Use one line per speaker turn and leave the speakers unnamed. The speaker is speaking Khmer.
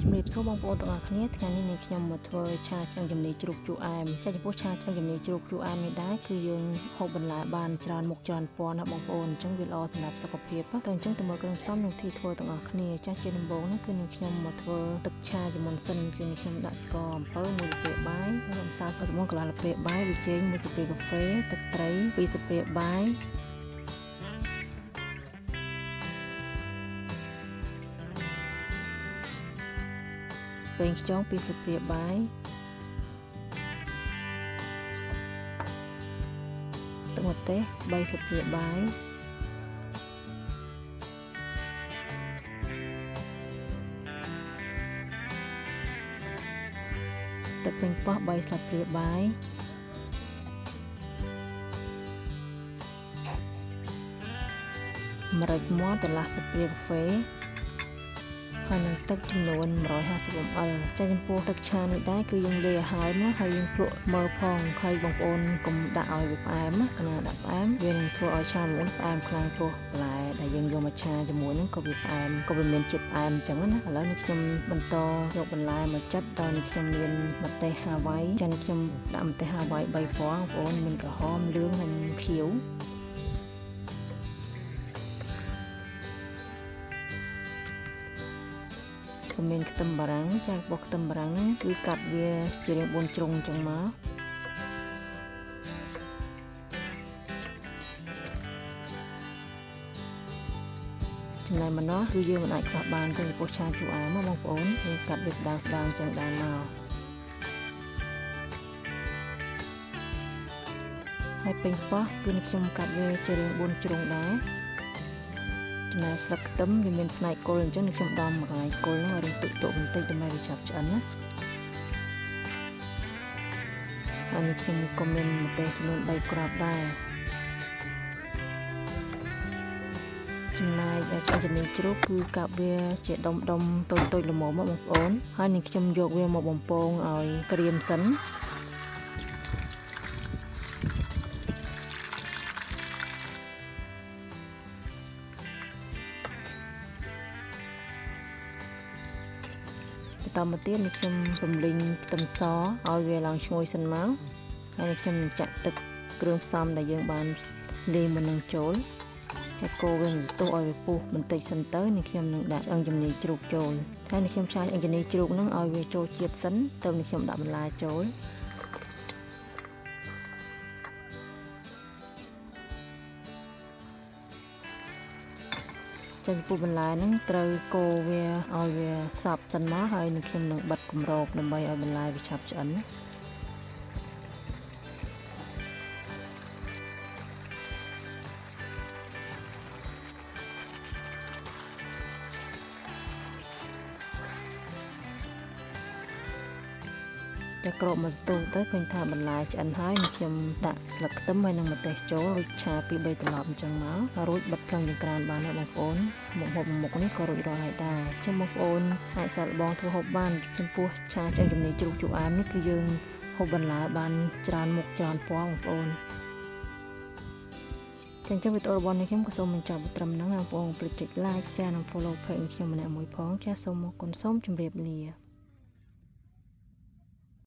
ជំរាបសួរបងប្អូនទាំងអស់គ្នាថ្ងៃនេះនេះខ្ញុំមកធ្វើឆាឆ្អឹងជំនីជ្រូកជូរអែមចាចំពោះឆាឆ្អឹងជំនីជ្រូកជូរអែមនេះដែរគឺយើងហូបបន្លែបានច្រើនមុខច្រើនពណ៌ណាបងប្អូនអញ្ចឹងវាល្អសម្រាប់សុខភាពតែអញ្ចឹងទៅមើលគ្រឿងផ្សំនិងវិធីធ្វើទាំងអស់គ្នាចាជាដំបូងនោះគឺនឹងខ្ញុំមកធ្វើទឹកឆាជាមុនសិនគឺខ្ញុំដាក់ស្ករអំពៅ1ស្លាបព្រាបាយម្សៅស្ករសមុនកន្លះស្លាបព្រាបាយប៊ីចេង1ស្លាបព្រាកាហ្វេទឹកត្រី2ស្លាបព្រាបាយប្រេងខ្យង2ស្លាបព្រាបាយទឹកម្ទេស3ស្លាបព្រាបាយទឹកប៉េងប៉ោះ3ស្លាបព្រាបាយម្រេចមាន់កន្លះស្លាបព្រាកាហ្វេហើយនឹងទឹកចំនួន150 ml ចាចំពោះទឹកឆានេះដែរគឺយើងលាយឲ្យហើយមកហើយយើងភ្លក់មើលផងហើយបងប្អូនកុំដាក់ឲ្យវាផ្អែមណាកណាដាក់ផ្អែមវានឹងធ្វើឲ្យឆាមួយផ្អែមខ្លាំងព្រោះបន្លែដែលយើងយកមកឆាជាមួយនឹងក៏វាផ្អែមក៏វាមានជាតិផ្អែមអញ្ចឹងណាឥឡូវនេះខ្ញុំបន្តយកបន្លែមកចិតដោយនេះខ្ញុំមានម្ទេសហាវ៉ៃចានេះខ្ញុំដាក់ម្ទេសហាវ៉ៃ3ពណ៌បងប្អូនមានក្រហមលឿងហើយនិងខៀវមានខ្ទឹមបារាំងចារបស់ខ្ទឹមបារាំងហ្នឹងគឺកាត់វាជារាង4ជ្រុងអញ្ចឹងមកចំណែកម្នាស់គឺយើងមិនអាចខ្វះបានទេចំពោះឆាជូរអែមបងប្អូនគេកាត់វាស្ដើងអញ្ចឹងដែរមកហើយប៉េងប៉ោះគឺខ្ញុំកាត់វាជារាង4ជ្រុងដែរចំណែកស្លឹកខ្ទឹមវាមានផ្នែកគល់អញ្ចឹងខ្ញុំដំមួយផ្នែកគល់ហ្នឹងឲ្យទុកបន្តិចដើម្បីវាចាប់ឆ្អិនណាហើយនេះខ្ញុំក៏មានម្ទេសចំនួន3គ្រាប់ដែរចំណែកឆ្អឹងជំនីជ្រូកគឺកាប់វាជាដុំតូចល្មមបងប្អូនហើយនឹងខ្ញុំយកវាមកបំពងឲ្យក្រៀមសិនបន្តមកទៀតនេះខ្ញុំរំលីងខ្ទឹមសឲ្យវាឡើងឈ្ងុយសិនមកហើយខ្ញុំនឹងចាក់ទឹកគ្រឿងផ្សំដែលយើងបានលាយមុននឹងចូលហើយកូរវាស្ទុះឲ្យវាពុះបន្តិចសិនទៅនេះខ្ញុំនឹងដាក់ឆ្អឹងជំនីជ្រូកចូលហើយនេះខ្ញុំឆាឆ្អឹងជំនីជ្រូកហ្នឹងឲ្យវាចូលជាតិសិនទៅនេះខ្ញុំដាក់បន្លែចូលចំពោះបន្លែហ្នឹងត្រូវកូរវាឲ្យវាសព្វសិនមកហើយនឹងខ្ញុំនឹងបិទគម្របដើម្បីឲ្យបន្លែវាឆាប់ឆ្អិនតែក្របមកស្ទុះទៅឃើញថាបន្លែឆ្អិនហើយនឹងខ្ញុំដាក់ស្លឹកខ្ទឹមហើយនឹងម្ទេសចូលរួចឆាពី3ត្រឡប់អញ្ចឹងមករួចបិទភ្លើងចង្ក្រានបានហើយបងប្អូនមុខនេះក៏រួចរាល់ហើយដែរចឹងបងប្អូនអាចសាកល្បងធ្វើហូបបានចំពោះឆាឆ្អឹងជំនីជ្រូកជូរអែមនេះគឺយើងហូបបន្លែបានច្រើនមុខច្រើនពណ៌បងប្អូនចឹងវីដេអូរបស់នេះខ្ញុំក៏សូមបញ្ចប់ត្រឹមហ្នឹងបងប្អូនភ្លេចចុច like share និង follow page ខ្ញុំម្នាក់មួយផងចាសសូមអរគុណសូមជម្រាបលា